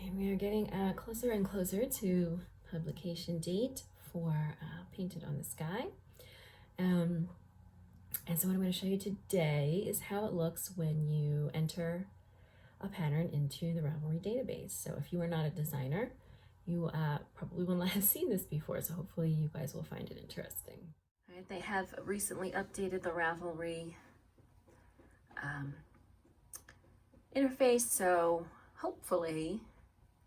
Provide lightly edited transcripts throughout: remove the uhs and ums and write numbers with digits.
And we are getting closer and closer to publication date for Painted on the Sky. And so what I'm going to show you today is how it looks when you enter a pattern into the Ravelry database. So if you are not a designer, you probably will not have seen this before, so hopefully you guys will find it interesting. All right, they have recently updated the Ravelry interface, so hopefully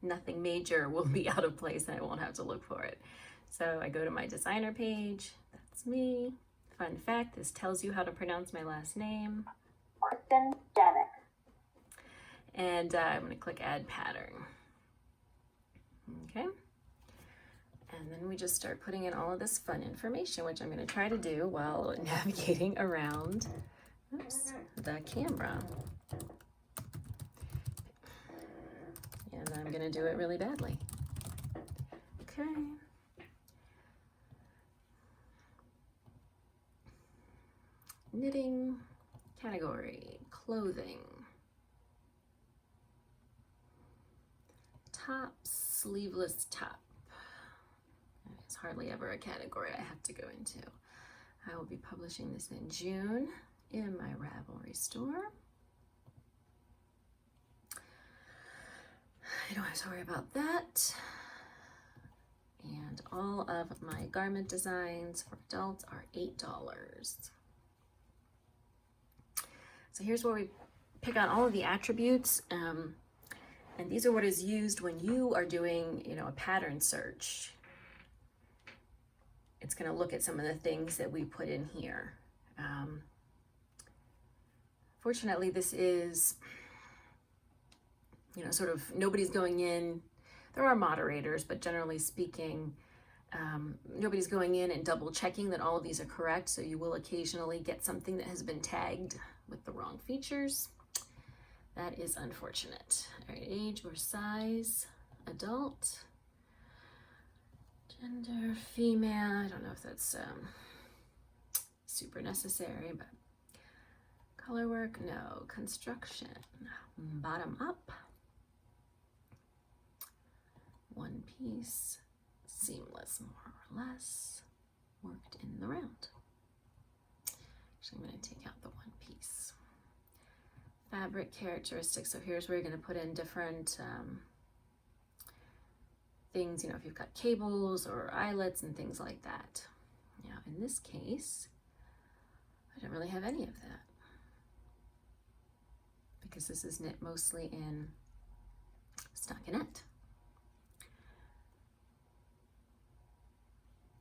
nothing major will be out of place and I won't have to look for it. So I go to my designer page, that's me. Fun fact, this tells you how to pronounce my last name. Kristen Janik. And I'm going to click add pattern. Okay. And then we just start putting in all of this fun information, which I'm going to try to do while navigating around the camera. And I'm going to do it really badly. Okay. Knitting, category, clothing, top, sleeveless top. It's hardly ever a category I have to go into. I will be publishing this in June in my Ravelry store. I don't have to worry about that. And all of my garment designs for adults are $8. So here's where we pick out all of the attributes. And these are what is used when you are doing, a pattern search. It's going to look at some of the things that we put in here. Fortunately, this is, sort of nobody's going in. There are moderators, but generally speaking, nobody's going in and double checking that all of these are correct. So you will occasionally get something that has been tagged with the wrong features. That is unfortunate. All right, age or size, adult, gender, female. I don't know if that's super necessary, but color work, no. Construction, bottom up, one piece, seamless, more or less, worked in the round. Actually, I'm going to take out the one piece. Fabric characteristics. So here's where you're going to put in different things, if you've got cables or eyelets and things like that. Now, in this case, I don't really have any of that because this is knit mostly in stockinette.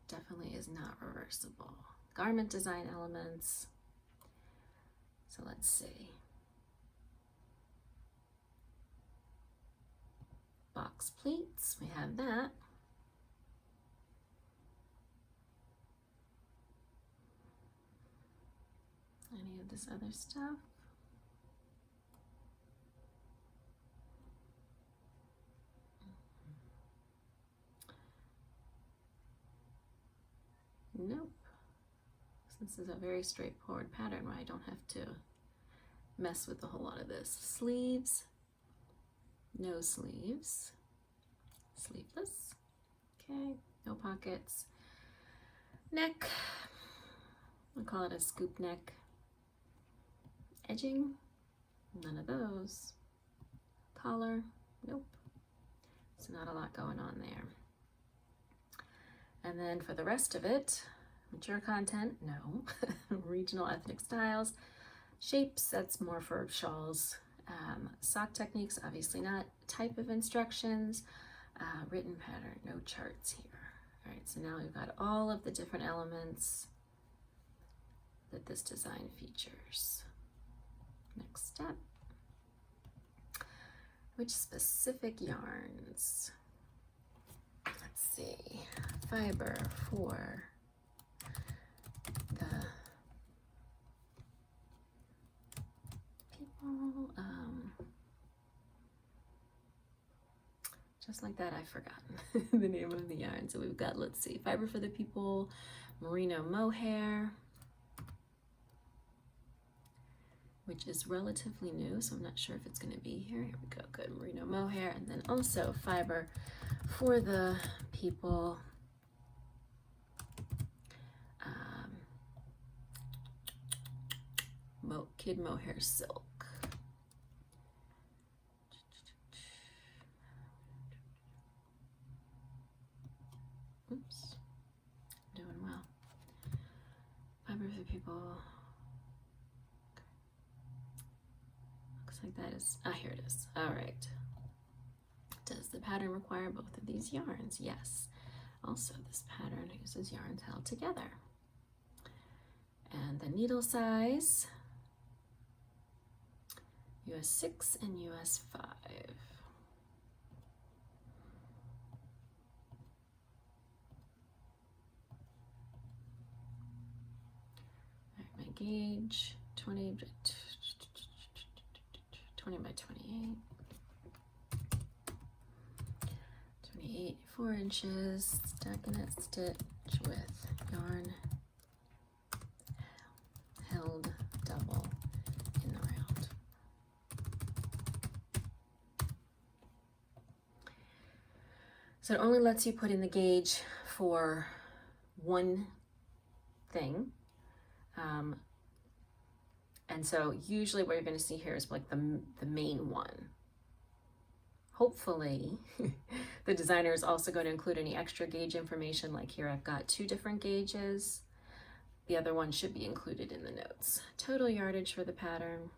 Definitely is not reversible. Garment design elements. So let's see. Box pleats, we have that. Any of this other stuff? Nope. This is a very straightforward pattern where I don't have to mess with a whole lot of this. Sleeves, no sleeves, sleeveless, okay, no pockets. Neck, we'll call it a scoop neck. Edging, none of those. Collar, nope. So not a lot going on there. And then for the rest of it, mature content, no. Regional ethnic styles. Shapes, that's more for shawls. Sock techniques, obviously not. Type of instructions. Written pattern, no charts here. All right, so now we've got all of the different elements that this design features. Next step. Which specific yarns? Let's see. Fiber for the people. Just like that, I've forgotten the name of the yarn. So we've got, let's see, Fiber for the People, merino mohair, which is relatively new, so I'm not sure if it's going to be here. Here we go, good, merino mohair, and then also fiber for the people kid mohair silk. Oops, doing well. Fiber for people. Looks like that is, here it is. All right. Does the pattern require both of these yarns? Yes. Also, this pattern uses yarns held together. And the needle size, US 6 and US 5. All right, my gauge, 20 by 28. 28, 4 inches, stockinette stitch with yarn held double in the round. So it only lets you put in the gauge for one thing. And so usually what you're going to see here is like the main one. Hopefully, the designer is also going to include any extra gauge information. Like here, I've got 2 different gauges. The other one should be included in the notes. Total yardage for the pattern.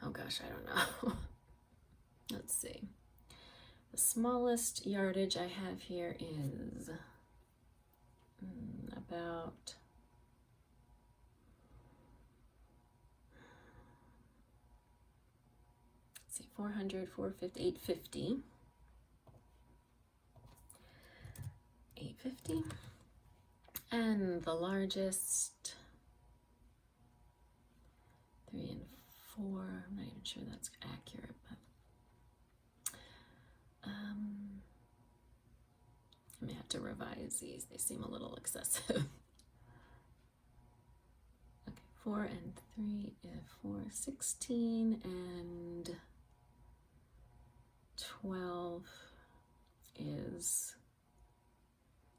Oh gosh, I don't know. Let's see. The smallest yardage I have here is about 400, 450, 850. 850. And the largest, 3 and 4. I'm not even sure that's accurate, but I may have to revise these. They seem a little excessive. Okay, 4 and 3, 4, 16, and 12 is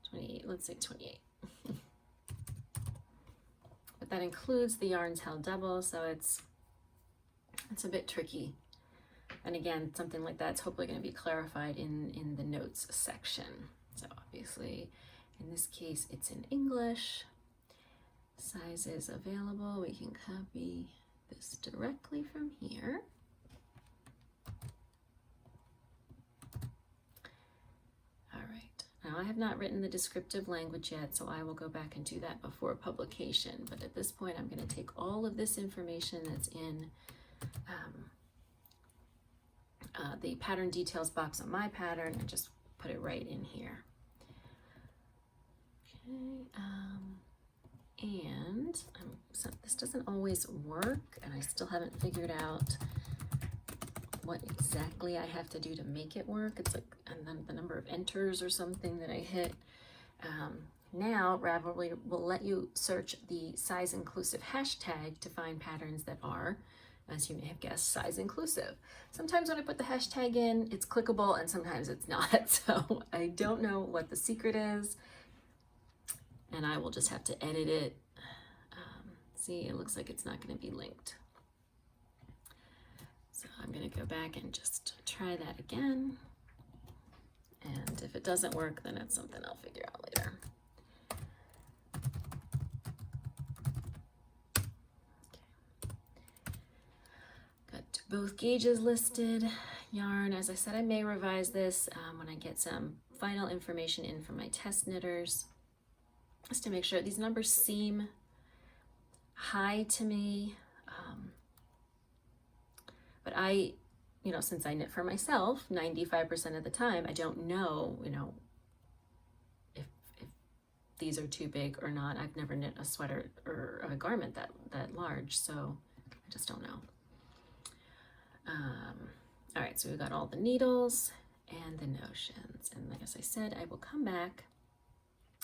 28. Let's say 28. But that includes the yarns held double, so it's a bit tricky. And again, something like that's hopefully going to be clarified in the notes section. So obviously, in this case, it's in English. Sizes available. We can copy this directly from here. All right. Now I have not written the descriptive language yet, so I will go back and do that before publication. But at this point, I'm going to take all of this information that's in the pattern details box on my pattern and just put it right in here. Okay, and so this doesn't always work, and I still haven't figured out what exactly I have to do to make it work. It's like, and then the number of enters or something that I hit. Now Ravelry will let you search the size inclusive hashtag to find patterns that are, as you may have guessed, size inclusive. Sometimes when I put the hashtag in, it's clickable, and sometimes it's not. So I don't know what the secret is, and I will just have to edit it. See, it looks like it's not going to be linked. So I'm going to go back and just try that again. And if it doesn't work, then it's something I'll figure out later. Got both gauges listed. Yarn, as I said, I may revise this when I get some final information in from my test knitters, just to make sure. These numbers seem high to me, but I, since I knit for myself 95% of the time, I don't know, if these are too big or not. I've never knit a sweater or a garment that large, so I just don't know. All right, so we've got all the needles and the notions, and like as I said, I will come back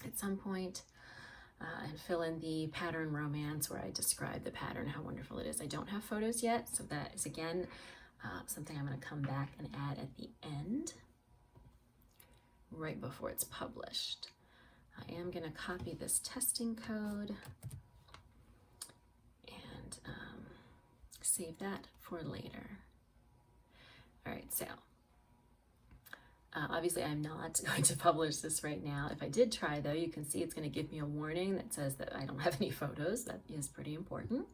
at some point and fill in the pattern romance where I describe the pattern, how wonderful it is. I don't have photos yet, so that is again something I'm going to come back and add at the end, right before it's published. I am going to copy this testing code and save that for later. All right, so obviously I'm not going to publish this right now. If I did try though, you can see it's going to give me a warning that says that I don't have any photos. That is pretty important.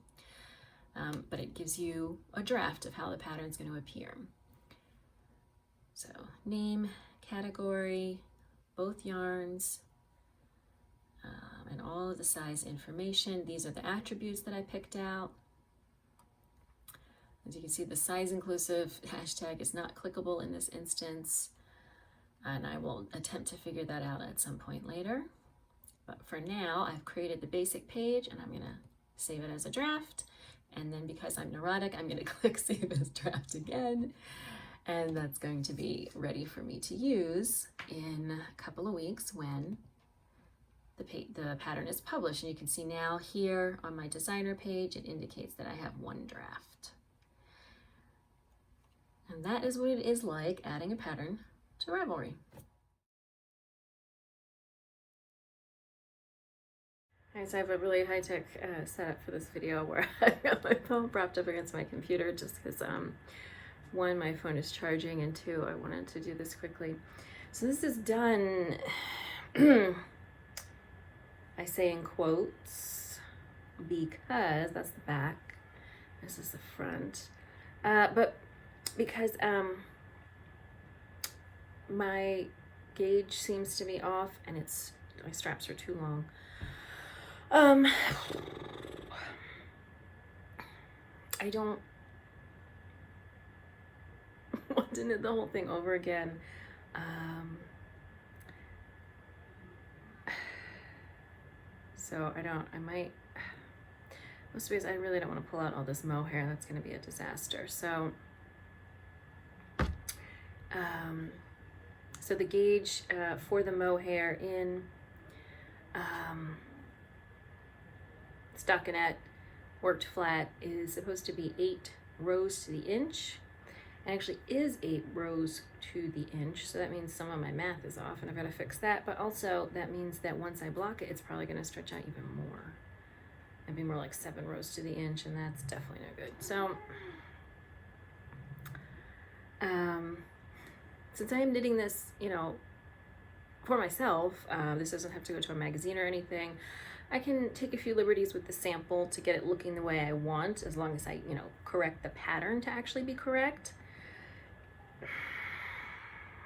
But it gives you a draft of how the pattern is going to appear. So name, category, both yarns, and all of the size information. These are the attributes that I picked out. As you can see, the size inclusive hashtag is not clickable in this instance, and I will attempt to figure that out at some point later. But for now, I've created the basic page and I'm gonna save it as a draft. And then because I'm neurotic, I'm gonna click Save as Draft again. And that's going to be ready for me to use in a couple of weeks when the pattern is published. And you can see now here on my designer page, it indicates that I have one draft. And that is what it is like adding a pattern to Ravelry. All right, so I have a really high-tech setup for this video where I've got my phone propped up against my computer just because one, my phone is charging, and two, I wanted to do this quickly. So this is done, I say in quotes, because that's the back, this is the front, but because my gauge seems to be off and my straps are too long. I don't want to knit the whole thing over again. So I might, most of I really don't want to pull out all this mohair. That's going to be a disaster. So, so the gauge for the mohair in stockinette worked flat is supposed to be 8 rows to the inch. It actually is 8 rows to the inch, so that means some of my math is off and I've got to fix that, but also that means that once I block it, it's probably going to stretch out even more. It'd be more like 7 rows to the inch, and that's definitely no good. So since I am knitting this, for myself, this doesn't have to go to a magazine or anything. I can take a few liberties with the sample to get it looking the way I want, as long as I, correct the pattern to actually be correct.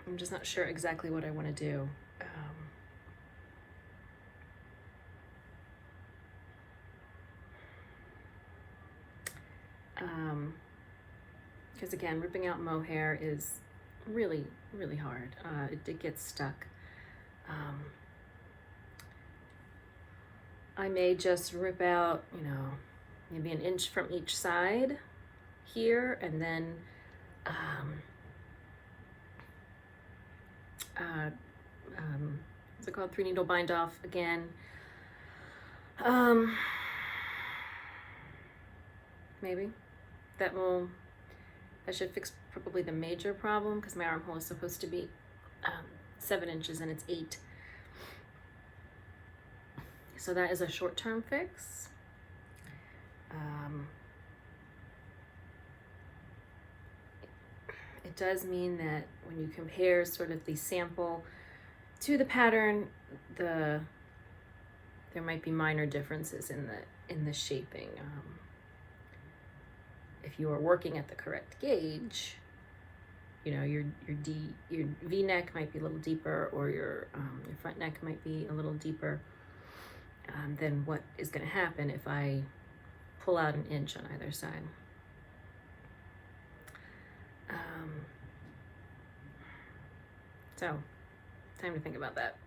I'm just not sure exactly what I want to do. Because again, ripping out mohair is really, really hard. It gets stuck. I may just rip out, maybe 1 inch from each side here, and then what's it called? 3 needle bind off again. Maybe that should fix probably the major problem, because my armhole is supposed to be 7 inches and it's 8. So that is a short-term fix. It does mean that when you compare sort of the sample to the pattern, there might be minor differences in the shaping. If you are working at the correct gauge, your V-neck might be a little deeper, or your front neck might be a little deeper than what is going to happen if I pull out 1 inch on either side. So, time to think about that.